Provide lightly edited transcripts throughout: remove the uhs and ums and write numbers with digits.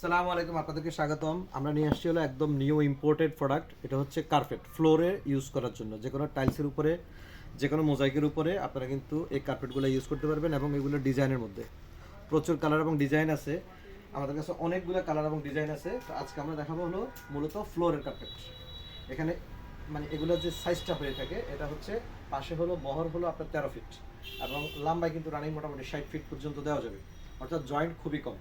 সালামু আলাইকুম, আপনাদেরকে স্বাগতম। আমরা নিয়ে আসছি হলো একদম নিউ ইম্পোর্টেড প্রোডাক্ট। এটা হচ্ছে কার্পেট, ফ্লোরে ইউজ করার জন্য যে কোনো টাইলসের উপরে, যে কোনো মোজাইকের উপরে আপনারা কিন্তু এই কার্পেটগুলো ইউজ করতে পারবেন। এবং এগুলো ডিজাইনের মধ্যে প্রচুর কালার এবং ডিজাইন আছে। আমাদের কাছে অনেকগুলো কালার এবং ডিজাইন আছে। তো আজকে আমরা দেখাবো হলো মূলত ফ্লোরের কার্পেট। এখানে মানে এগুলোর যে সাইজটা হয়ে থাকে এটা হচ্ছে পাশে হলো বহর হলো আপনার 13 ফিট এবং লম্বায় কিন্তু রানিং মোটামুটি 60 ফিট পর্যন্ত দেওয়া যাবে, অর্থাৎ জয়েন্ট খুবই কম।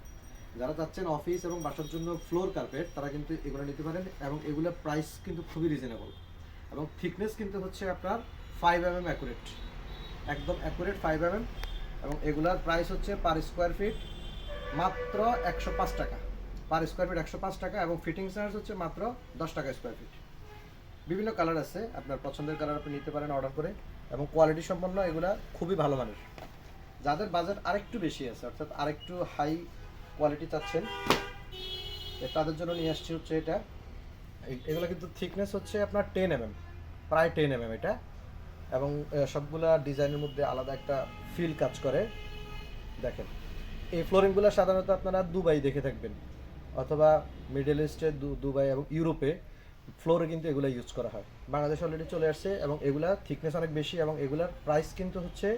যারা চাচ্ছেন অফিস এবং বাসার জন্য ফ্লোর কার্পেট তারা কিন্তু এগুলো নিতে পারেন এবং এগুলোর প্রাইস কিন্তু খুবই রিজনেবল এবং থিকনেস কিন্তু হচ্ছে আপনার 5 mm অ্যাকুরেট, একদম অ্যাকুরেট 5 mm। এবং এগুলার প্রাইস হচ্ছে পার স্কোয়ার ফিট মাত্র 105 টাকা, পার স্কোয়ার ফিট 105 টাকা এবং ফিটিং চার্জ হচ্ছে মাত্র 10 টাকা স্কোয়ার ফিট। বিভিন্ন কালার আছে, আপনার পছন্দের কালার আপনি নিতে পারেন অর্ডার করে। এবং কোয়ালিটি সম্পন্ন এগুলা খুবই ভালো মানের। যাদের বাজেট আরেকটু বেশি আছে, অর্থাৎ আরেকটু হাই কোয়ালিটি চাচ্ছেন, তাদের জন্য নিয়ে আসছি হচ্ছে এটা। এগুলো কিন্তু থিকনেস হচ্ছে আপনার 10 mm, প্রায় 10 mm এটা। এবং সবগুলা ডিজাইনের মধ্যে আলাদা একটা ফিল কাজ করে। দেখেন এই ফ্লোরিংগুলো সাধারণত আপনারা দুবাই দেখে থাকবেন, অথবা মিডল ইস্টে, দুবাই এবং ইউরোপে ফ্লোরে কিন্তু এগুলো ইউজ করা হয়। বাংলাদেশ অলরেডি চলে আসছে এবং এগুলা থিকনেস অনেক বেশি এবং এগুলার প্রাইস কিন্তু হচ্ছে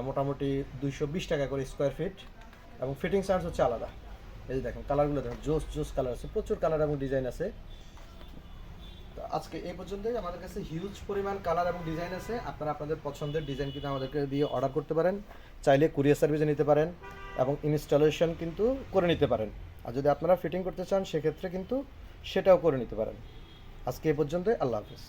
মোটামুটি 220 টাকা করে স্কোয়ার ফিট এবং ফিটিং চার্জ হচ্ছে আলাদা। এই যে দেখেন কালারগুলো দেখেন, জোস জোস কালার আছে, প্রচুর কালার এবং ডিজাইন আছে। তো আজকে এই পর্যন্তই। আমাদের কাছে হিউজ পরিমাণ কালার এবং ডিজাইন আছে। আপনারা আপনাদের পছন্দের ডিজাইন কিন্তু আমাদেরকে দিয়ে অর্ডার করতে পারেন, চাইলে কুরিয়ার সার্ভিসে নিতে পারেন এবং ইনস্টলেশন কিন্তু করে নিতে পারেন। আর যদি আপনারা ফিটিং করতে চান সেক্ষেত্রে কিন্তু সেটাও করে নিতে পারেন। আজকে এই পর্যন্তই, আল্লাহ হাফিজ।